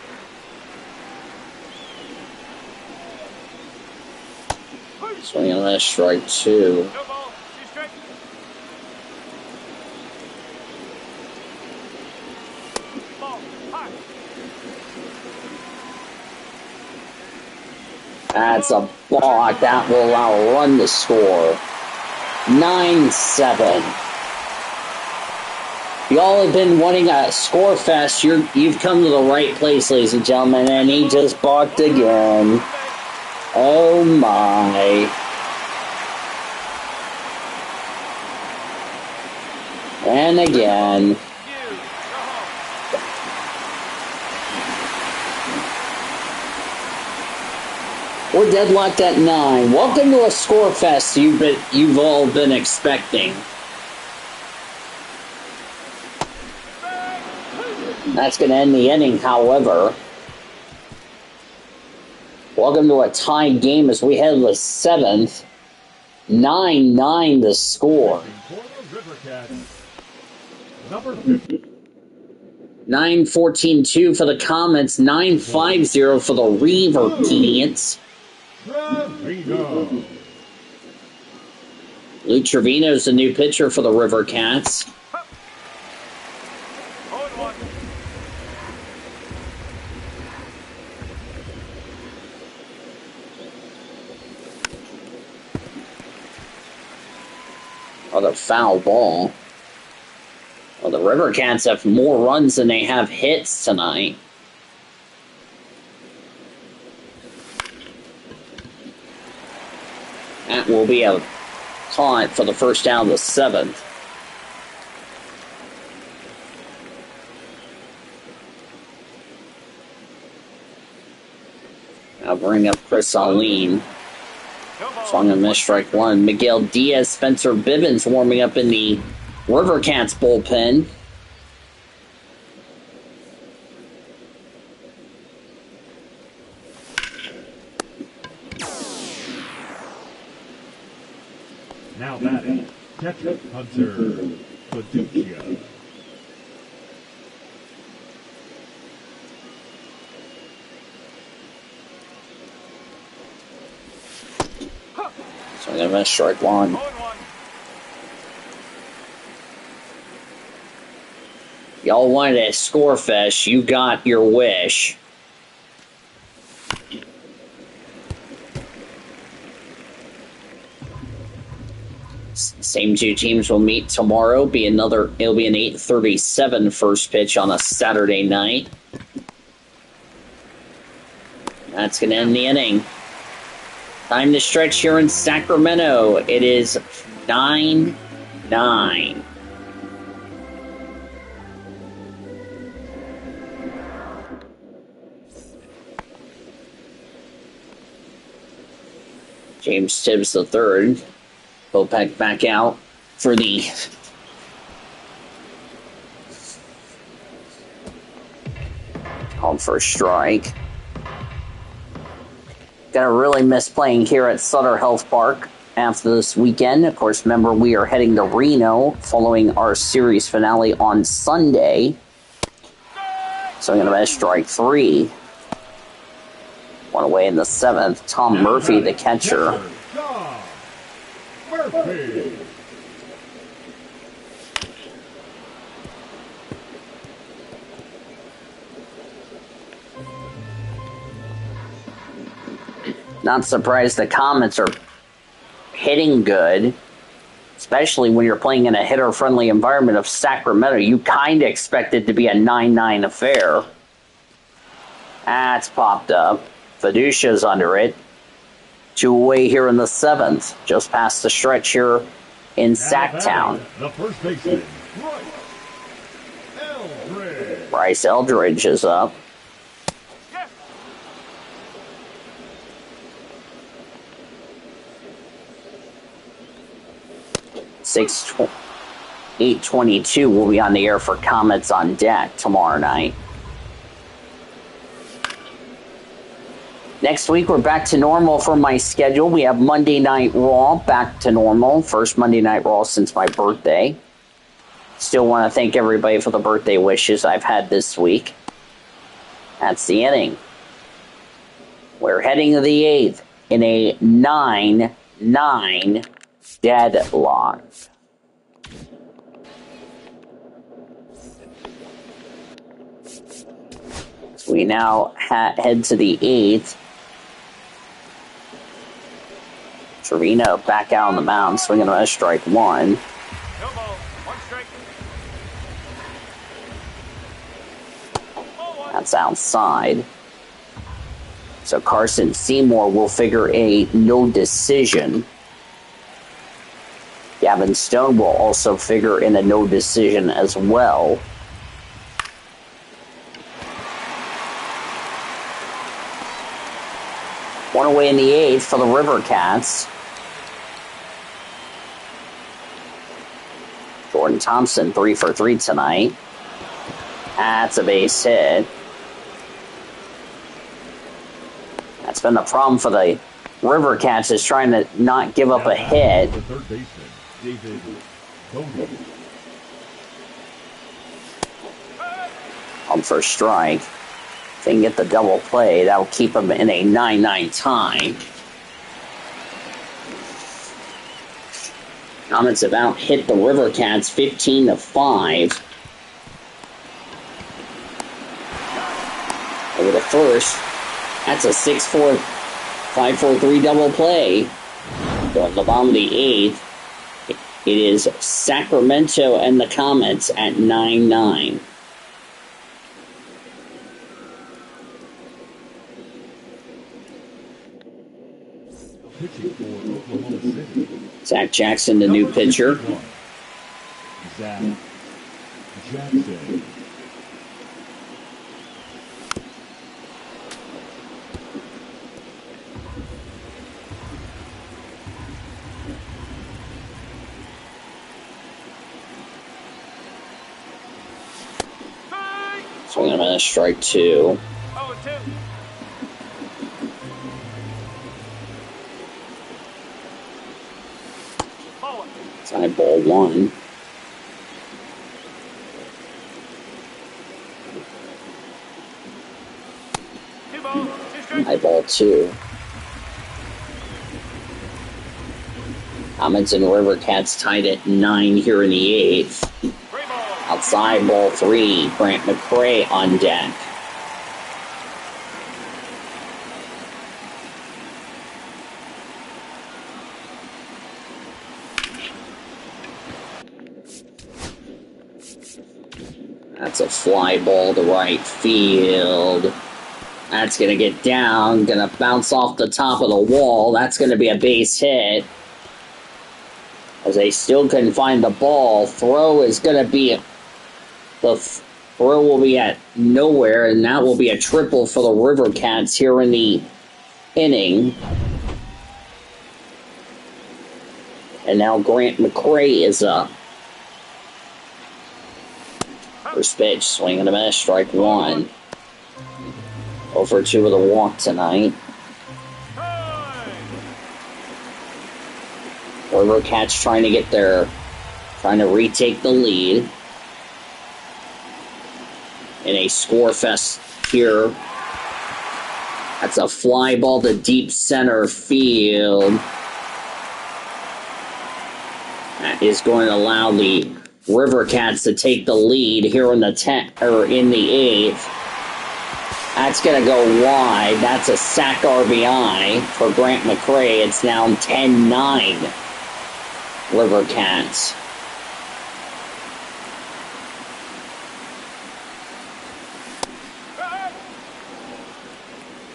Swing and a miss, strike two. No ball. Two strikes. Ball. High. That's a block. That will allow a run to score. 9-7. Y'all have been wanting a score fest. You've come to the right place, ladies and gentlemen, and he just balked again. Oh my. And again. We're deadlocked at 9. Welcome to a score fest you've all been expecting. That's going to end the inning, however. Welcome to a tied game as we head to the 7th. 9-9 the score. Number 50. 9-14-2 for the Comets. 9-5-0 for the River Cats. Trevino. Luke Trevino's the new pitcher for the River Cats. Another foul ball. Well, the River Cats have more runs than they have hits tonight. That will be a taunt for the first down of the 7th. I'll bring up Chris Saline. Swung and miss, strike one. Miguel Diaz, Spencer Bibbins warming up in the River Cats bullpen. Now batting, catcher Hunter Paduccia. So I'm going to miss, strike one. Y'all wanted a score fest. You got your wish. Same two teams will meet tomorrow. It'll be an 8:37 first pitch on a Saturday night. That's going to end the inning. Time to stretch here in Sacramento. It is 9-9. James Tibbs III. Bopek back out for the called for a strike. Gonna really miss playing here at Sutter Health Park after this weekend. Of course, remember we are heading to Reno following our series finale on Sunday. So I'm gonna miss strike three. One away in the 7th. Tom Murphy, the catcher. Murphy. Not surprised the Comets are hitting good, especially when you're playing in a hitter-friendly environment of Sacramento. You kind of expect it to be a 9-9 affair. That's popped up. Fiducia's under it. 2 away here in the 7th, just past the stretch here in Sacktown. The first baseman, Eldridge. Bryce Eldridge is up. 8:22 will be on the air for Comets on Deck tomorrow night. Next week, we're back to normal for my schedule. We have Monday Night Raw back to normal. First Monday Night Raw since my birthday. Still want to thank everybody for the birthday wishes I've had this week. That's the inning. We're heading to the 8th in a 9-9 deadlock. So we now head to the 8th. Trevino back out on the mound, swinging on a strike one. No ball. One strike. Ball one. That's outside. So Carson Seymour will figure a no decision. Gavin Stone will also figure in a no decision as well. One away in the 8th for the River Cats. Jordan Thompson 3 for 3 tonight. That's a base hit. That's been the problem for the River Cats, is trying to not give up a hit. The third baseman, David Bodie. On for a strike. If they can get the double play, that'll keep them in a 9-9 tie. Comets have out hit the River Cats 15-5. Over the first. That's a 6-4, 5-4-3 double play. So at the bottom of the 8th, it is Sacramento and the Comets at 9-9. Pitching for Oklahoma City. Zach Jackson, the new pitcher. Zach Jackson. Swinging him at a strike two. 0-2. Ball one. Side ball one. Two balls. Two strikes. High ball two. Comets and River Cats tied at 9 here in the 8th. Three ball. Outside ball three. Grant McCray on deck. That's a fly ball to right field. That's going to get down. Going to bounce off the top of the wall. That's going to be a base hit. As they still couldn't find the ball. Throw is going to be... The throw will be at nowhere, and that will be a triple for the River Cats here in the inning. And now Grant McCray is up. First pitch, swinging a miss, strike one. 0-2 with a walk tonight. River Cats trying to retake the lead. In a score fest here. That's a fly ball to deep center field. That is going to allow the River Cats to take the lead here in the 8th. That's going to go wide. That's a sac RBI for Grant McCray. It's now 10-9 River Cats.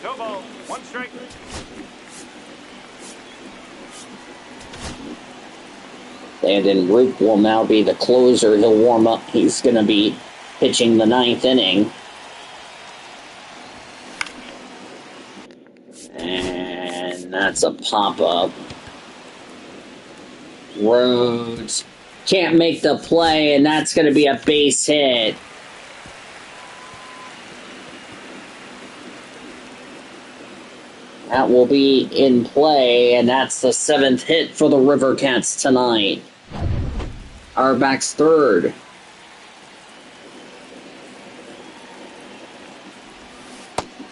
No ball. One strike. Landon Roop will now be the closer. He'll warm up. He's going to be pitching the 9th inning. And that's a pop-up. Rhodes can't make the play, and that's going to be a base hit. That will be in play, and that's the 7th hit for the River Cats tonight. Auerbach's third.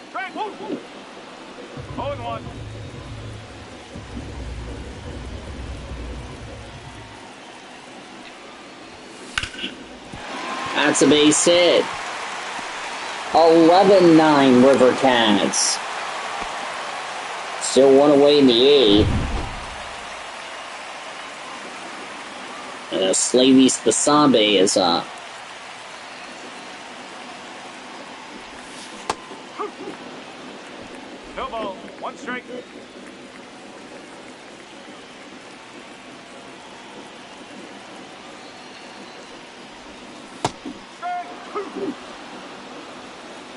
Strike. 0-1. That's a base hit. 11-9 River Cats. Still one away in the 8th. And Slavis Basabe is up. No ball. 1 strike. Strike.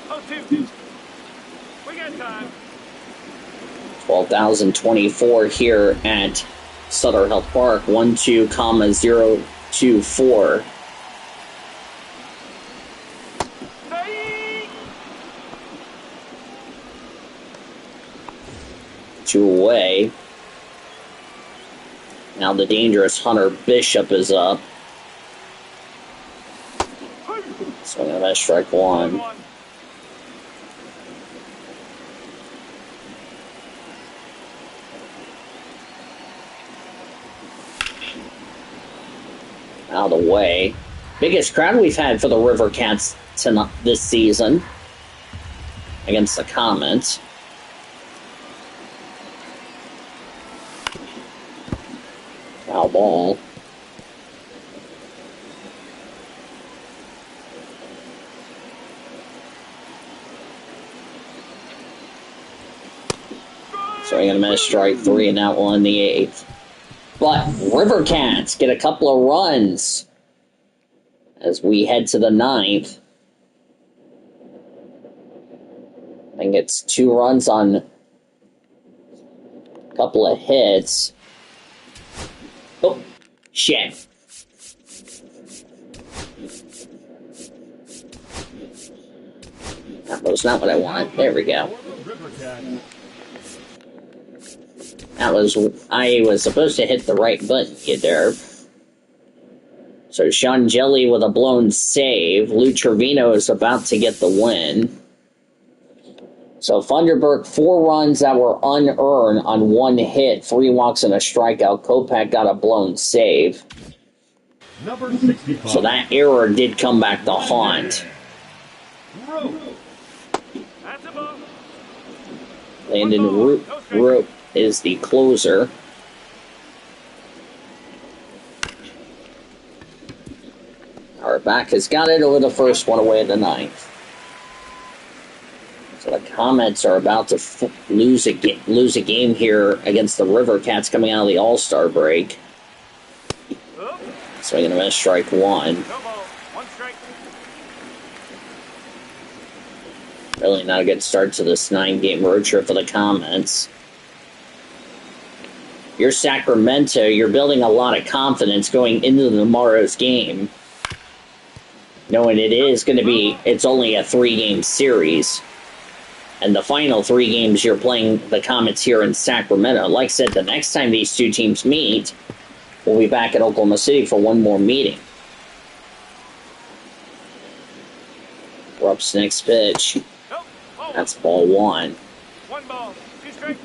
0-2. We got time. 12,024 here at Sutter Health Park. 12,024. Strike. 2 away. Now the dangerous Hunter Bishop is up. So I'm going to strike 1. 1-1. Out of the way. Biggest crowd we've had for the River Cats this season against the Comets. Foul ball. So I'm going to miss strike 3 and that one in the 8th. But River Cats get a couple of runs as we head to the 9th. I think it's 2 runs on a couple of hits. Oh, shit. That was not what I wanted. There we go. I was supposed to hit the right button here there. So Sean Jelly with a blown save. Lou Trevino is about to get the win. So Funderburk, 4 runs that were unearned on 1 hit, 3 walks and a strikeout. Kopak got a blown save. Number 65. So that error did come back to haunt. That's a ball. Landon Root is the closer. Auerbach has got it over the first one away in the 9th. So the Comets are about to lose a game here against the River Cats coming out of the All-Star break. Swing and a miss, strike 1. No ball. 1 strike. Really not a good start to this 9-game road trip for the Comets. You're Sacramento, you're building a lot of confidence going into tomorrow's game. Knowing it's only a 3-game series. And the final 3 games you're playing the Comets here in Sacramento. Like I said, the next time these 2 teams meet, we'll be back in Oklahoma City for one more meeting. Rupp's next pitch. Nope. Oh. That's ball 1. 1 ball. 2 strike.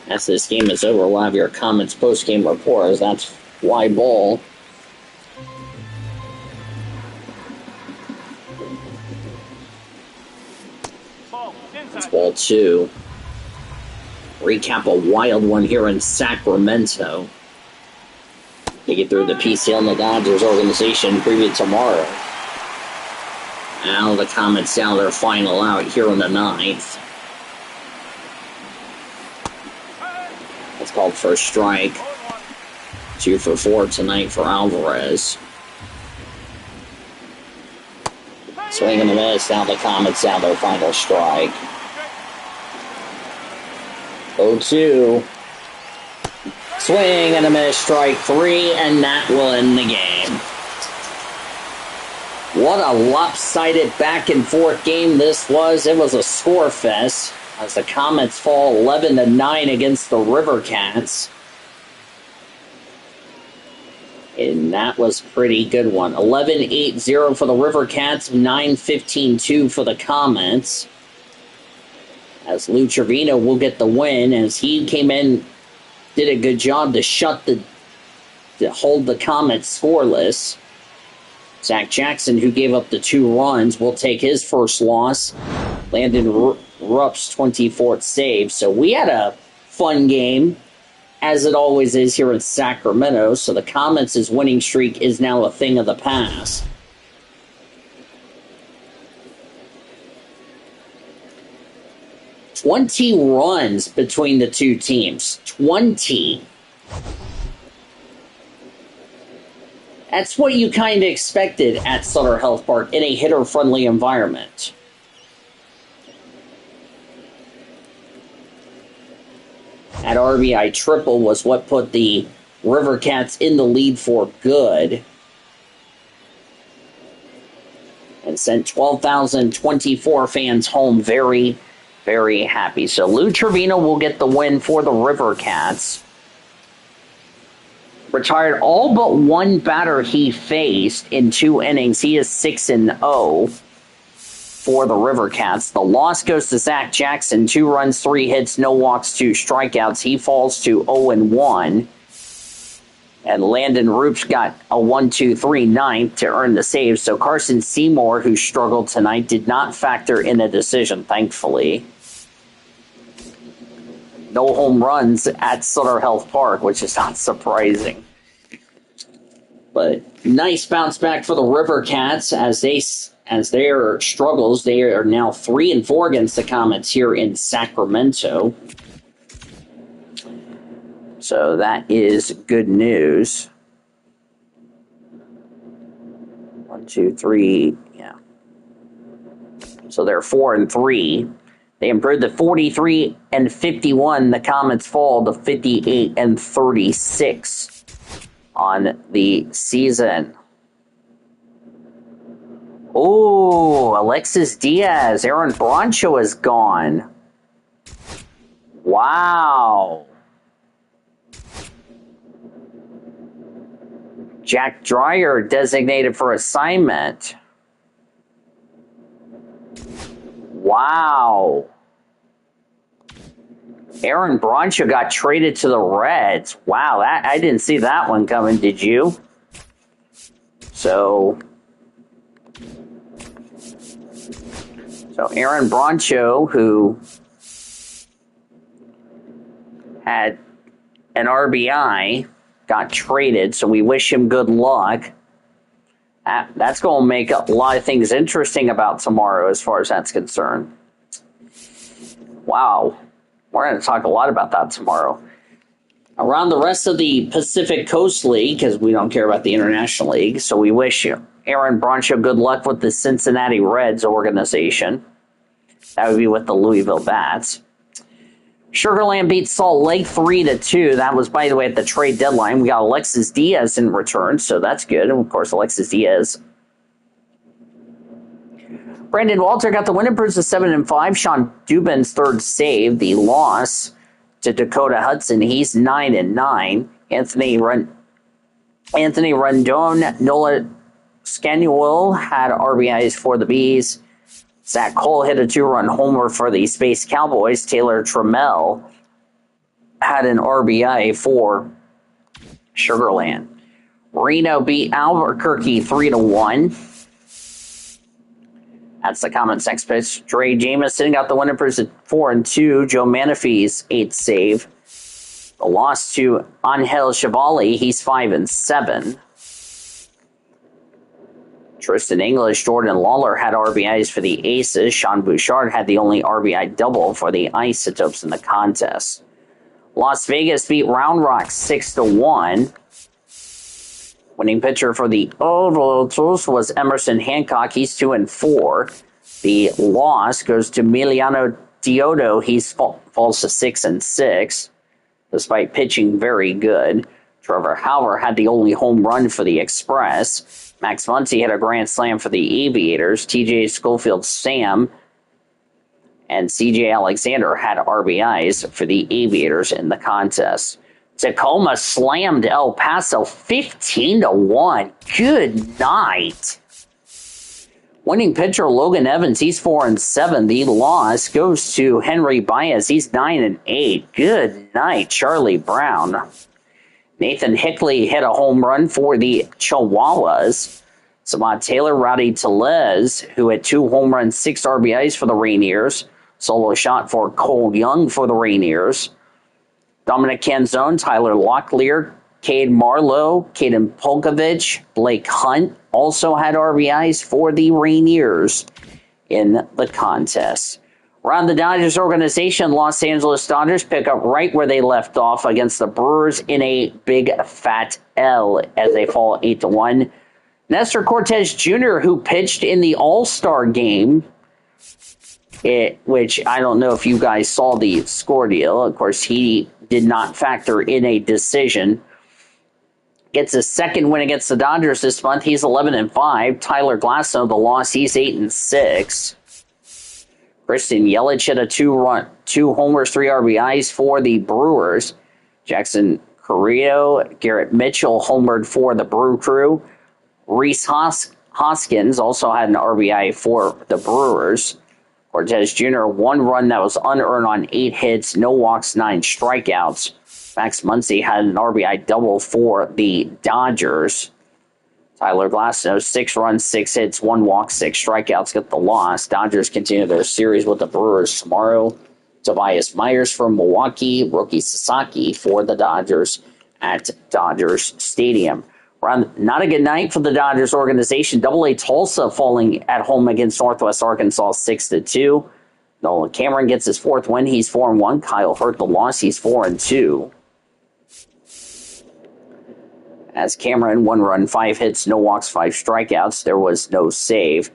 As this game is over, we'll have your Comets post-game report, as that's why ball. Ball. That's Inside. ball 2. Recap a wild one here in Sacramento. They get through the PCL and the Dodgers organization preview tomorrow. Now the Comets down their final out here in the 9th. That's called for a strike. 2 for 4 tonight for Alvarez. Swing and a miss. Now the Comets down their final strike. 0-2. Swing and a miss, strike 3, and that will end the game. What a lopsided back and forth game this was. It was a score fest as the Comets fall 11-9 against the River Cats. And that was a pretty good one. 11-8-0 for the River Cats, 9-15-2 for the Comets. As Lou Trevino will get the win, as he came in, did a good job to hold the Comets scoreless. Zach Jackson, who gave up the 2 runs, will take his first loss. Landon Rupp's 24th save. So we had a fun game, as it always is here in Sacramento. So the Comets' winning streak is now a thing of the past. "20 runs between the two teams. 20. That's what you kind of expected at Sutter Health Park in a hitter-friendly environment. That RBI triple was what put the River Cats in the lead for good and sent 12,024 fans home very, very happy. So Lou Trevino will get the win for the River Cats. Retired all but one batter he faced in 2 innings. He is 6-0 for the River Cats. The loss goes to Zach Jackson. 2 runs, 3 hits, no walks, 2 strikeouts. He falls to 0-1. And Landon Roop's got a 1-2-3 ninth to earn the save. So Carson Seymour, who struggled tonight, did not factor in a decision, thankfully. No home runs at Sutter Health Park, which is not surprising. But nice bounce back for the River Cats as their struggles. They are now 3-4 against the Comets here in Sacramento. So that is good news. 1, 2, 3, yeah. So they're 4-3. They improved to 43-51. The Comets fall to 58-36 on the season. Oh, Alexis Diaz. Aaron Broncho is gone. Wow. Jack Dreyer designated for assignment. Wow. Aaron Broncho got traded to the Reds. Wow, I didn't see that one coming, did you? So Aaron Broncho, who had an RBI, got traded, so we wish him good luck. That's going to make a lot of things interesting about tomorrow as far as that's concerned. Wow. We're going to talk a lot about that tomorrow. Around the rest of the Pacific Coast League, because we don't care about the International League, so we wish Aaron Broncho good luck with the Cincinnati Reds organization. That would be with the Louisville Bats. Sugarland beats Salt Lake 3-2. That was, by the way, at the trade deadline. We got Alexis Diaz in return, so that's good. And, of course, Alexis Diaz. Brandon Walter got the win, improves to 7-5. Sean Dubin's third save. The loss to Dakota Hudson. He's 9-9. Anthony Rondon, Nola Scanuel had RBIs for the Bees. Zach Cole hit a 2-run homer for the Space Cowboys. Taylor Trammell had an RBI for Sugarland. Reno beat Albuquerque 3-1. That's the Comets' next pitch. Dre Jameson got the win, improves to 4-2. Joe Manafe's 8th save. The loss to Angel Chevali, he's 5-7. Tristan English, Jordan Lawler had RBIs for the Aces. Sean Bouchard had the only RBI double for the Isotopes in the contest. Las Vegas beat Round Rock 6-1. Winning pitcher for the Ovotos was Emerson Hancock. He's 2-4. The loss goes to Emiliano Diodo. He falls to 6-6. despite pitching very good. Trevor Hauer had the only home run for the Express. Max Muncy had a grand slam for the Aviators. TJ Schofield Sam and CJ Alexander had RBIs for the Aviators in the contest. Tacoma slammed El Paso 15-1. Good night. Winning pitcher Logan Evans, he's 4-7. The loss goes to Henry Baez. He's 9-8. Good night, Charlie Brown. Nathan Hickley hit a home run for the Chihuahuas. Samad Taylor, Rowdy Tellez, who had 2 home runs, 6 RBIs for the Rainiers. Solo shot for Cole Young for the Rainiers. Dominic Canzone, Tyler Locklear, Cade Marlowe, Caden Polkovich, Blake Hunt also had RBIs for the Rainiers in the contest. Around the Dodgers organization, Los Angeles Dodgers pick up right where they left off against the Brewers in a big fat L as they fall 8-1. Nestor Cortez Jr., who pitched in the All-Star game, which I don't know if you guys saw the score deal. Of course, he did not factor in a decision. Gets his second win against the Dodgers this month. He's 11-5. Tyler Glasnow, the loss, he's 8-6. Christian Yelich hit a 2 homers, 3 RBIs for the Brewers. Jackson Carrillo, Garrett Mitchell homered for the Brew Crew. Reese Hoskins also had an RBI for the Brewers. Cortez Jr., 1 run that was unearned on 8 hits, no walks, 9 strikeouts. Max Muncy had an RBI double for the Dodgers. Tyler Glasnow, 6 runs, 6 hits, 1 walk, 6 strikeouts, get the loss. Dodgers continue their series with the Brewers tomorrow. Tobias Myers from Milwaukee, Roki Sasaki for the Dodgers at Dodgers Stadium. Not a good night for the Dodgers organization. Double-A Tulsa falling at home against Northwest Arkansas 6-2. Nolan Cameron gets his 4th win. He's 4-1. Kyle Hurt the loss. He's 4-2. As Cameron, 1 run, 5 hits, no walks, 5 strikeouts. There was no save.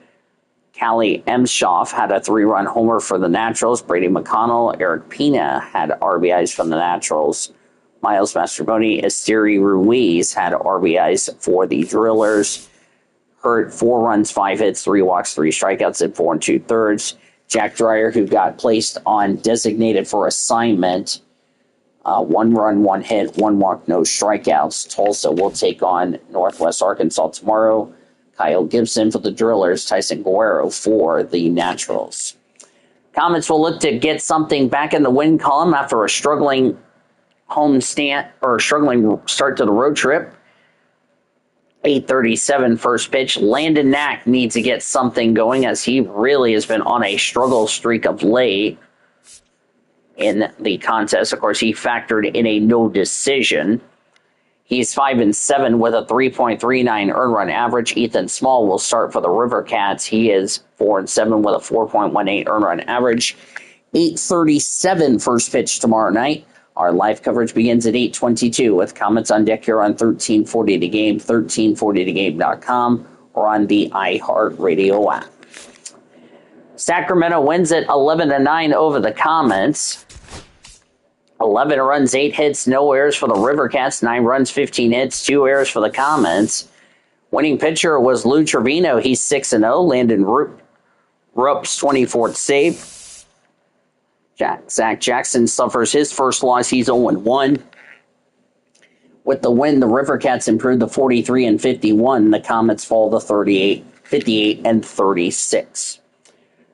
Callie Emshoff had a 3-run homer for the Naturals. Brady McConnell, Eric Pina had RBIs from the Naturals. Miles Mastrobuoni, Esteri Ruiz had RBIs for the Drillers. Hurt, 4 runs, 5 hits, 3 walks, 3 strikeouts at 4 2/3. Jack Dreyer, who got placed on designated for assignment, 1 run, 1 hit, 1 walk, no strikeouts. Tulsa will take on Northwest Arkansas tomorrow. Kyle Gibson for the Drillers, Tyson Guerrero for the Naturals. Comets will look to get something back in the win column after a struggling start to the road trip. 8:37 first pitch. Landon Knack needs to get something going as he really has been on a struggle streak of late in the contest. Of course, he factored in a no decision. He's 5-7 with a 3.39 earned run average. Ethan Small will start for the River Cats. He is 4-7 with a 4.18 earned run average. 8:37 first pitch tomorrow night. Our live coverage begins at 8:22 with Comets on deck here on 1340 The Game, 1340thegame.com, or on the iHeartRadio app. Sacramento wins it 11-9 over the Comets. 11 runs, 8 hits, no errors for the River Cats. 9 runs, 15 hits, 2 errors for the Comets. Winning pitcher was Lou Trevino. He's 6-0. Landon Rupp's 24th save. Zach Jackson suffers his first loss. He's 0-1. With the win, the River Cats improved to 43-51. The Comets fall to 58-36.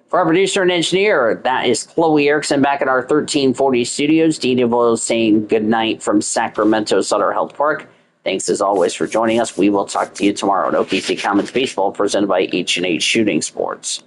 For our producer and engineer, that is Chloe Erickson back at our 1340 studios. Dee DeVoe saying goodnight from Sacramento Sutter Health Park. Thanks as always for joining us. We will talk to you tomorrow at OKC Comets Baseball presented by H&H Shooting Sports.